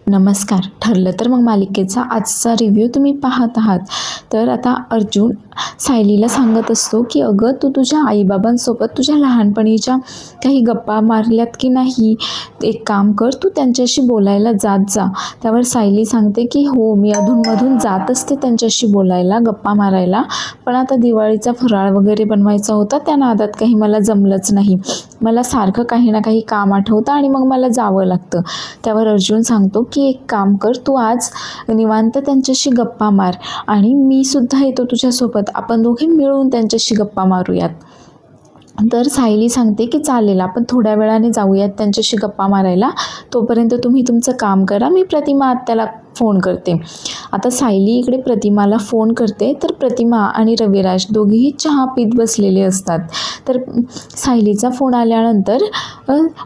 नमस्कार. ठरलं तर मग मालिकेचा आजचा रिव्ह्यू तुम्ही पाहत आहात. तर आता अर्जुन सायलीला सांगत असतो की अगं तू तुझ्या आईबाबांसोबत तुझ्या लहानपणीच्या काही गप्पा मारल्यात की नाही, एक काम कर, तू त्यांच्याशी बोलायला जात जा. त्यावर सायली सांगते की हो, मी अधूनमधून जात असते त्यांच्याशी बोलायला, गप्पा मारायला, पण आता दिवाळीचा फराळ वगैरे बनवायचा होता, त्या नादात काही मला जमलंच नाही. मला सारखं काही ना काही काम आठवतं आणि मग मला जावं लागतं. त्यावर अर्जुन सांगतो की एक काम कर, तू आज निवांत त्यांच्याशी गप्पा मार आणि मी सुद्धा येतो तुझ्यासोबत, आपण दोघे मिळून त्यांच्याशी गप्पा मारूयात. तर सायली सांगते की चालेल, आपण थोड्या वेळाने जाऊयात त्यांच्याशी गप्पा मारायला, तोपर्यंत तुम्ही तुमचं काम करा, मी प्रतिमा आत्याला फोन करते. आता सायली इकडे प्रतिमाला फोन करते, तर प्रतिमा आणि रविराज दोघेही चहा पीत बसलेले असतात. तर सायलीचा फोन आल्यानंतर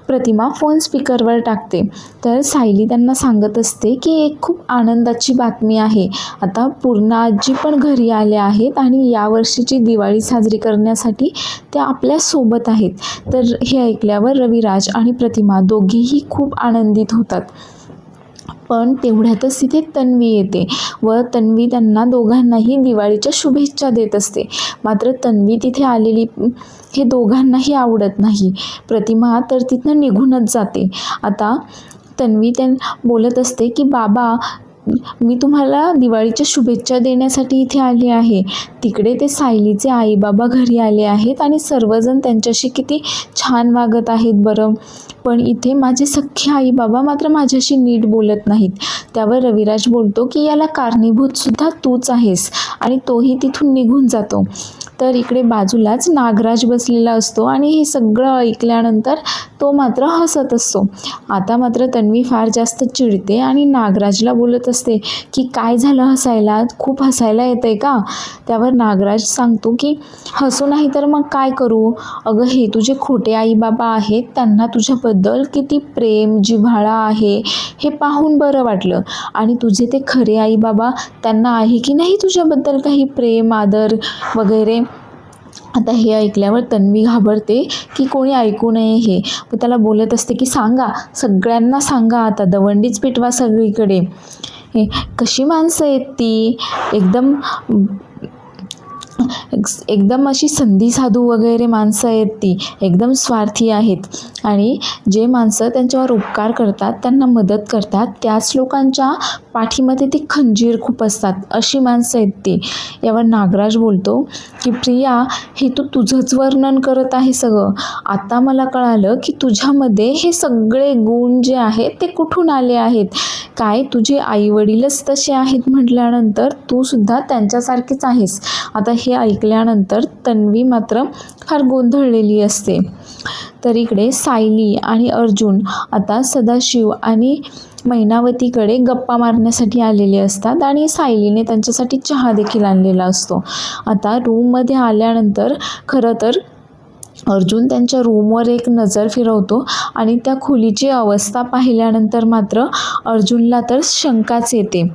प्रतिमा फोन स्पीकरवर टाकते. तर सायली त्यांना सांगत असते की एक खूप आनंदाची बातमी आहे, आता पूर्ण आजी पण घरी आल्या आहेत आणि यावर्षीची दिवाळी साजरी करण्यासाठी त्या आपल्या सोबत आहेत. तर हे ऐकल्यावर रविराज आणि प्रतिमा दोघेही खूप आनंदित होतात. पण तेवढ्यातच तिथे तन्वी येते व तन्वी त्यांना दोघांनाही दिवाळीच्या शुभेच्छा देत असते. मात्र तन्वी तिथे आलेली हे दोघांनाही आवडत नाही. प्रतिमा तर तिथनं निघूनच जाते. आता तन्वी बोलत असते की बाबा, मी तुम्हाला दिवाळीच्या शुभेच्छा देण्यासाठी इथे आले आहे. तिकडे ते सायलीचे आईबाबा घरी आले आहेत आणि सर्वजण त्यांच्याशी किती छान वागत आहेत बरं, पण इथे माझे सख्खे आईबाबा मात्र माझ्याशी नीट बोलत नाहीत. त्यावर रविराज बोलतो की याला कारणीभूतसुद्धा तूच आहेस आणि तोही तिथून निघून जातो. तर इकडे बाजूलाच नागराज बसलेला असतो आणि हे सगळं ऐकल्यानंतर तो मात्र हसत असतो. आता मात्र तन्वी फार जास्त चिडते आणि नागराजला बोलत असते की काय झालं हसायला, खूप हसायला येतंय का? त्यावर नागराज सांगतो की हसू नाही तर मग काय करू, अगं हे तुझे खोटे आईबाबा आहेत, त्यांना तुझ्याबद्दल किती प्रेम जिव्हाळा आहे हे पाहून बरं वाटलं, आणि तुझे ते खरे आईबाबा, त्यांना आहे की नाही तुझ्याबद्दल काही प्रेम आदर वगैरे. आता हे ऐकल्यावर तन्वी घाबरते की कोणी ऐकू नये हे, व त्याला बोलत असते की सांगा, सगळ्यांना सांगा, आता दवंडीच पिटवा सगळीकडे. हे कशी माणसं आहेत ती, एकदम अशी संधी साधू वगैरे माणसं आहेत ती, एकदम स्वार्थी आहेत, आणि जे माणसं त्यांच्यावर उपकार करतात, त्यांना मदत करतात, त्याच लोकांच्या पाठीमध्ये ती खंजीर खूप असतात, अशी माणसं आहेत ती. यावर नागराज बोलतो की प्रिया, हे तू तुझंच वर्णन करत आहे सगळं. आता मला कळालं की तुझ्यामध्ये हे सगळे गुण जे आहेत ते कुठून आले आहेत. काय तुझे आईवडीलच तसे आहेत म्हटल्यानंतर तू सुद्धा त्यांच्यासारखीच आहेस. आता हे ऐकल्यानंतर तन्वी मात्र फार गोंधळलेली असते. तर इकडे सायली आणि अर्जुन आता सदाशिव आणि मैनावतीकडे गप्पा मारण्यासाठी आलेले असतात आणि सायलीने त्यांच्यासाठी चहा देखील आणलेला असतो. आता रूममध्ये आल्यानंतर खरं तर अर्जुन त्यांच्या रूमवर एक नजर फिरवतो आणि त्या खोलीची अवस्था पाहिल्यानंतर मात्र अर्जुनला तर शंकाच येते.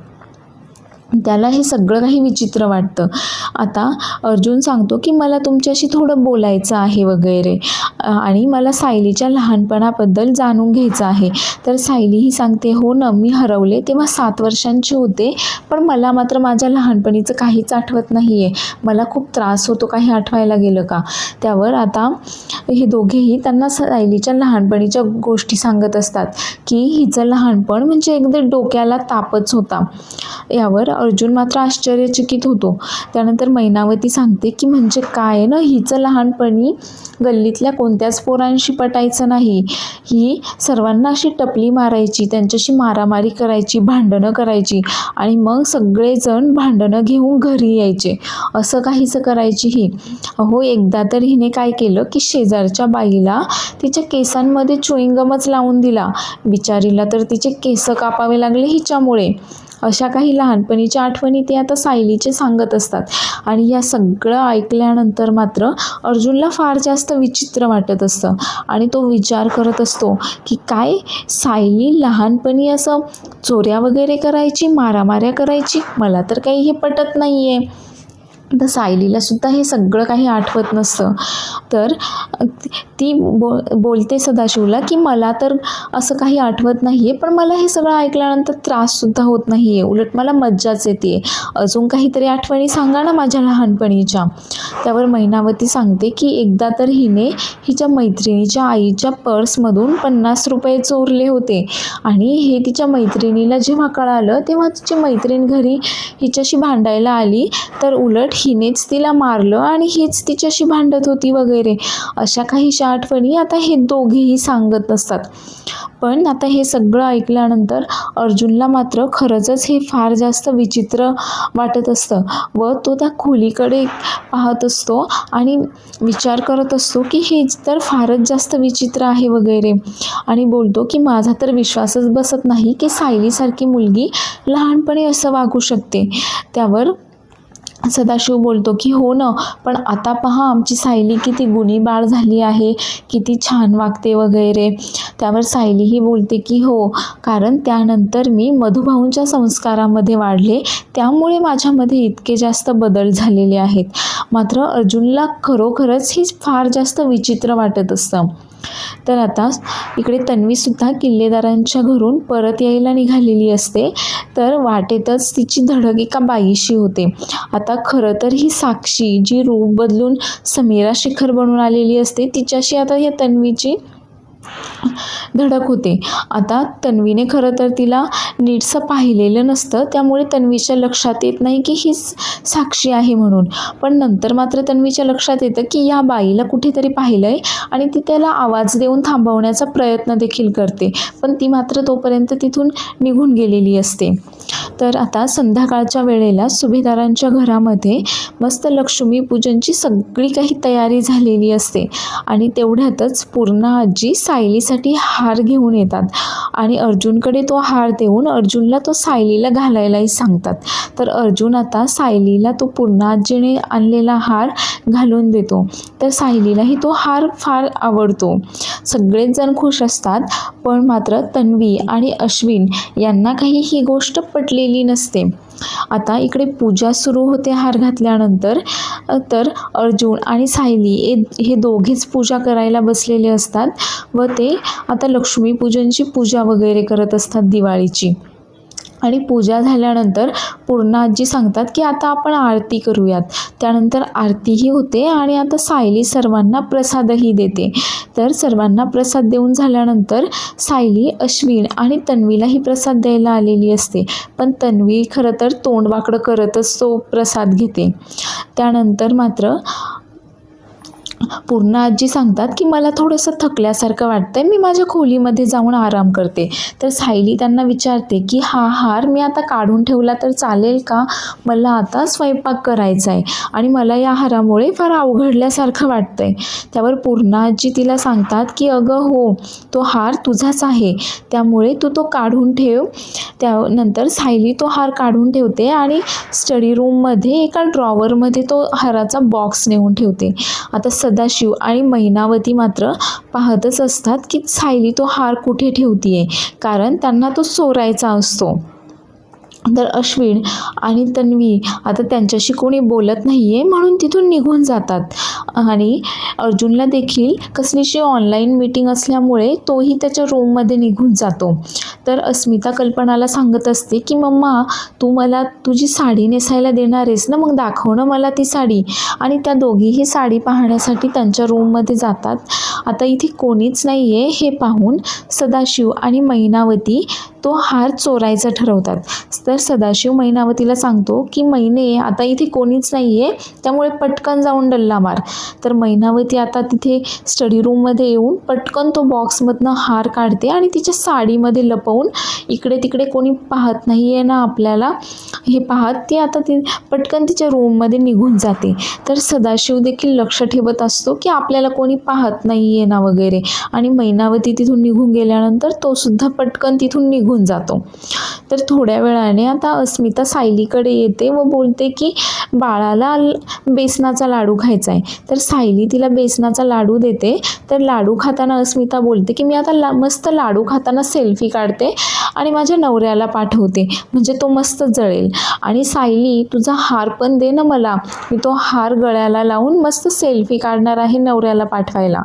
त्याला हे सगळं काही विचित्र वाटतं. आता अर्जुन सांगतो की मला तुमच्याशी थोडं बोलायचं आहे वगैरे, आणि मला सायलीच्या लहानपणाबद्दल जाणून घ्यायचं आहे. तर सायली ही सांगते, हो ना, मी हरवले तेव्हा 7 वर्षांची होते, पण मला मात्र माझ्या लहानपणीचं काहीच आठवत नाही आहे, मला खूप त्रास होतो काही आठवायला गेलं का. त्यावर आता हे दोघेही त्यांना सायलीच्या लहानपणीच्या गोष्टी सांगत असतात की हिचं लहानपण म्हणजे एकदम डोक्याला तापच होता. यावर अर्जुन मात्र आश्चर्यचकित होतो. त्यानंतर मैनावती सांगते की म्हणजे काय ना, हिचं लहानपणी गल्लीतल्या कोणत्याच पोरांशी पटायचं नाही, ही सर्वांना अशी टपली मारायची, त्यांच्याशी मारामारी करायची, भांडणं करायची, आणि मग सगळेजण भांडणं घेऊन घरी यायचे, असं काहीसं करायची ही. अहो, एकदा तर हिने काय केलं की शेजारच्या बाईला तिच्या केसांमध्ये च्युइंगमच लावून दिला, बिचारीला तर तिचे केस कापावे लागले हिच्यामुळे. अशा काही लहानपणीच्या आठवणी ते आता सायलीचे सांगत असतात. आणि या सगळं ऐकल्यानंतर मात्र अर्जुनला फार जास्त विचित्र वाटत असतं आणि तो विचार करत असतो की काय सायली लहानपणी असं चोऱ्या वगैरे करायची, मारामाऱ्या करायची, मला तर काही हे पटत नाही आहे. तर सायलीलासुद्धा हे सगळं काही आठवत नसतं. तर ती बोलते सदाशिवला की मला तर असं काही आठवत नाही आहे, पण मला हे सगळं ऐकल्यानंतर त्राससुद्धा होत नाही आहे, उलट मला मज्जाच येते. अजून काहीतरी आठवणी सांगा ना माझ्या लहानपणीच्या. त्यावर मैनावती सांगते की एकदा तर हिने हिच्या मैत्रिणीच्या आईच्या पर्समधून 50 रुपये चोरले होते आणि हे तिच्या मैत्रिणीला जेव्हा कळालं तेव्हा तिची मैत्रीण घरी हिच्याशी भांडायला आली, तर उलट हिनेच तिला मारलं आणि हीच तिच्याशी भांडत होती वगैरे. अशा काहीशा आठवणी आता हे दोघेही सांगत असतात. पण आता हे सगळं ऐकल्यानंतर अर्जुनला मात्र खरंच हे फार जास्त विचित्र वाटत असतं व तो त्या खोलीकडे पाहत असतो आणि विचार करत असतो की हे तर फारच जास्त विचित्र आहे वगैरे, आणि बोलतो की माझा तर विश्वासच बसत नाही की सायलीसारखी मुलगी लहानपणी असं वागू शकते. त्यावर सदाशिव बोलतो की हो ना, पण आता पहा आमची सायली किती गुणी बाळ झाली आहे, किती छान वागते वगैरे. त्यावर सायलीही बोलते की हो, कारण त्यानंतर मी मधुभाऊंच्या संस्कारामध्ये वाढले, त्यामुळे माझ्यामध्ये इतके जास्त बदल झालेले आहेत. मात्र अर्जुनला खरोखरच ही फार जास्त विचित्र वाटत असतं. तर आता इकडे तन्वीसुद्धा किल्लेदारांच्या घरून परत यायला निघालेली असते. तर वाटेतच तिची धडक एका बाईशी होते. आता खरं तर ही साक्षी जी रूप बदलून समीरा शेखर बनून आलेली असते, तिच्याशी आता या तन्वीची धडक होते. आता तन्वीने खरं तर तिला नीटसं पाहिलेलं नसतं, त्यामुळे तन्वीच्या लक्षात येत नाही की ही साक्षी आहे म्हणून. पण नंतर मात्र तन्वीच्या लक्षात येतं की या बाईला कुठेतरी पाहिलं आहे आणि ती त्याला आवाज देऊन थांबवण्याचा प्रयत्न देखील करते, पण ती मात्र तोपर्यंत तिथून निघून गेलेली असते. तर आता संध्याकाळच्या वेळेला सुभेदारांच्या घरामध्ये मस्त लक्ष्मीपूजनची सगळी काही तयारी झालेली असते आणि तेवढ्यातच पूर्णा आजी सायलीसाठी हार घेऊन येतात आणि अर्जुनकडे तो हार देऊन अर्जुनला तो सायलीला घालायलाही सांगतात. तर अर्जुन आता सायलीला तो पूर्णा आजीने आणलेला हार घालून देतो. तर सायलीलाही तो हार फार आवडतो. सगळेच जण खुश असतात, पण मात्र तन्वी आणि अश्विन यांना काही ही गोष्ट पटलेली नसते. आता इकडे पूजा सुरू होते हार घातल्यानंतर. तर अर्जुन आणि सायली हे दोघेच पूजा करायला बसलेले असतात व ते आता लक्ष्मीपूजनची पूजा वगैरे करत असतात दिवाळीची. आणि पूजा झाल्यानंतर पूर्णा आजी सांगतात की आता आपण आरती करूयात. त्यानंतर आरतीही होते आणि आता सायली सर्वांना प्रसादही देते. तर सर्वांना प्रसाद देऊन झाल्यानंतर सायली अश्विन आणि तन्वीलाही प्रसाद द्यायला आलेली असते, पण तन्वी खरं तर तोंड वाकडं करतच तो प्रसाद घेते. त्यानंतर मात्र पूर्णा आजी सांगतात की मला थोडंसं थकल्यासारखं वाटतंय, मी माझ्या खोलीमध्ये जाऊन आराम करते. तर सायली त्यांना विचारते की हा हार मी आता काढून ठेवला तर चालेल का? मला आता स्वयंपाक करायचा आहे आणि मला या हारामुळे फार अवघडल्यासारखं वाटतंय. त्यावर पूर्णा आजी तिला सांगतात की अगं हो, तो हार तुझाच आहे, त्यामुळे तू तो काढून ठेव. त्यानंतर सायली तो हार काढून ठेवते आणि स्टडी रूममध्ये एका ड्रॉवरमध्ये तो हाराचा बॉक्स नेऊन ठेवते. आता सदाशिव आणि मैनावती मात्र पाहतच असतात की सायली तो हार कुठे ठेवतीये, कारण त्यांना तो चोरायचा असतो. तर अश्विन आणि तन्वी आता त्यांच्याशी कोणी बोलत नाही आहे म्हणून तिथून निघून जातात आणि अर्जुनला देखील कसलीशी ऑनलाईन मीटिंग असल्यामुळे तोही त्याच्या रूममध्ये निघून जातो. तर अस्मिता कल्पनाला सांगत असते की मम्मा, तू मला तुझी साडी नेसायला देणार आहेस ना, मग दाखव ना मला ती साडी. आणि त्या दोघीही साडी पाहण्यासाठी त्यांच्या रूममध्ये जातात. आता इथे कोणीच नाही आहे हे पाहून सदाशिव आणि मैनावती तो हार चोरायचा ठरवतात. तर सदाशिव मैनावतीला सांगतो की मैने, आता इथे कोणीच नाही आहे, त्यामुळे पटकन जाऊन डल्ला मार. तर मैनावती आता तिथे स्टडी रूममध्ये येऊन पटकन तो बॉक्समधनं हार काढते आणि तिच्या साडीमध्ये लपवून इकडे तिकडे कोणी पाहत नाही आहे ना आपल्याला हे पाहत ती आता पटकन तिच्या रूममध्ये निघून जाते. तर सदाशिव देखील लक्ष ठेवत असतो की आपल्याला कोणी पाहत नाही आहे ना वगैरे, आणि मैनावती तिथून निघून गेल्यानंतर तो सुद्धा पटकन तिथून निघून जातो. तर थोड्या वेळाने आता अस्मिता सायलीकडे येते व बोलते की बाळाला बेसनाचा लाडू खायचा आहे. तर सायली तिला बेसनाचा लाडू देते. तर लाडू खाताना अस्मिता बोलते की मी आता मस्त लाडू खाताना सेल्फी काढते आणि माझ्या नवऱ्याला पाठवते, म्हणजे तो मस्त जळेल. आणि सायली तुझा हार पण दे ना मला, मी तो हार गळ्याला लावून मस्त सेल्फी काढणार आहे नवऱ्याला पाठवायला.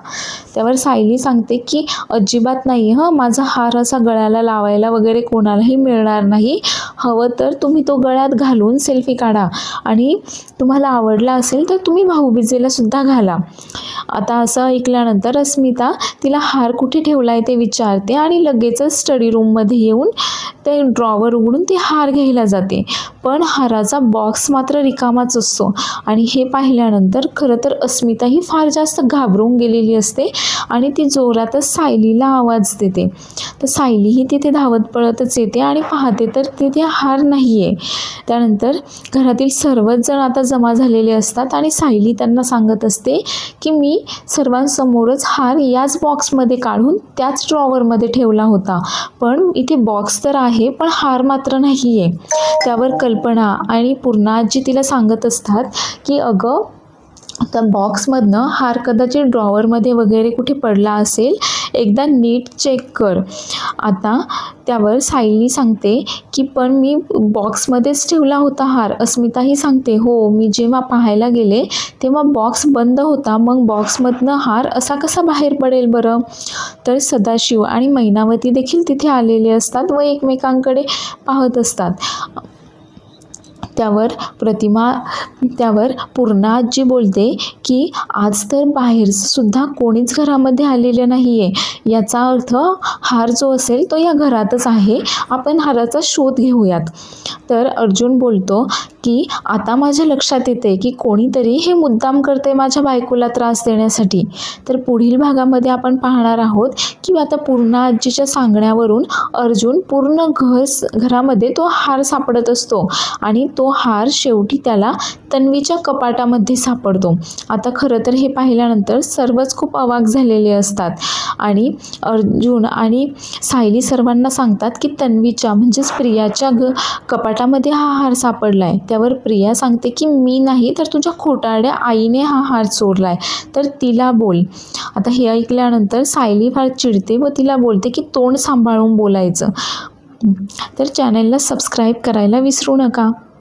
त्यावर सायली सांगते की अजिबात नाही माझा हार असा गळ्याला लावायला वगैरे कोणालाही मिळणार नाही, हवं तर तुम्ही तो गळ्यात घालून सेल्फी काढा आणि तुम्हाला आवडला असेल तर तुम्ही भाऊबीजेला सुद्धा घाला. आता असं ऐकल्यानंतर अस्मिता तिला हार कुठे ठेवला आहे ते विचारते आणि लगेचच स्टडी रूममध्ये येऊन ते ड्रॉवर उघडून ती हार घ्यायला जाते. पण हाराचा बॉक्स मात्र रिकामाच असतो आणि हे पाहिल्यानंतर खरं तर अस्मिता ही फार जास्त घाबरून गेलेली असते आणि ती जोरातच सायलीला आवाज देते. तर सायली ही तिथे धावत पळतच येते आणि पाहते तर तिथे हार नाही आहे. त्यानंतर घरातील सर्वच जण आता जमा झालेले असतात आणि सायली त्यांना सांगत असते की मी सर्वांसमोरच हार याच बॉक्समध्ये काढून त्याच ड्रॉवरमध्ये ठेवला होता, पण इथे बॉक्स तर आहे पण हार मात्र नाही आहे. त्यावर कल्पना आणि पूर्णा आजी तिला सांगत असतात की अगं त्या बॉक्समधनं हार कदाचित ड्रॉवरमध्ये वगैरे कुठे पडला असेल, एकदा नीट चेक कर. आता त्यावर सायली सांगते की पण मी बॉक्समध्येच ठेवला होता हार. अस्मिताही सांगते हो, मी जेव्हा पाहायला गेले तेव्हा बॉक्स बंद होता, मग बॉक्समधनं हार असा कसा बाहेर पडेल बरं. तर सदाशिव आणि मैनावती देखील तिथे आलेले असतात व एकमेकांकडे पाहत असतात. त्यावर पूर्णा आजी बोलते की आज तर बाहेरचं सुद्धा कोणीच घरामध्ये आलेलं नाही आहे, याचा अर्थ हार जो असेल तो या घरातच आहे, आपण हाराचा शोध घेऊयात. तर अर्जुन बोलतो की आता माझ्या लक्षात येते की कोणीतरी हे मुद्दाम करते माझ्या बायकोला त्रास देण्यासाठी. तर पुढील भागामध्ये आपण पाहणार आहोत की आता पूर्णा आजीच्या सांगण्यावरून अर्जुन पूर्ण घरामध्ये तो हार सापडत असतो आणि तो हार शेवटी त्याला तन्वीच्या कपाटामध्ये सापडतो. आता खरं तर हे पाहिल्यानंतर सर्वच खूप अवाक झालेले असतात आणि अर्जुन आणि सायली सर्वांना सांगतात की तन्वीच्या म्हणजेच प्रियाच्या कपाटामध्ये हा हार सापडला आहे. त्यावर प्रिया सांगते की मी नाही तर तुझ्या खोटारड्या आईने हा हार चोरला आहे, तर तिला बोल. आता हे ऐकल्यानंतर सायली फार चिडते व तिला बोलते की तोंड सांभाळून बोलायचं. तर चॅनलला सबस्क्राईब करायला विसरू नका.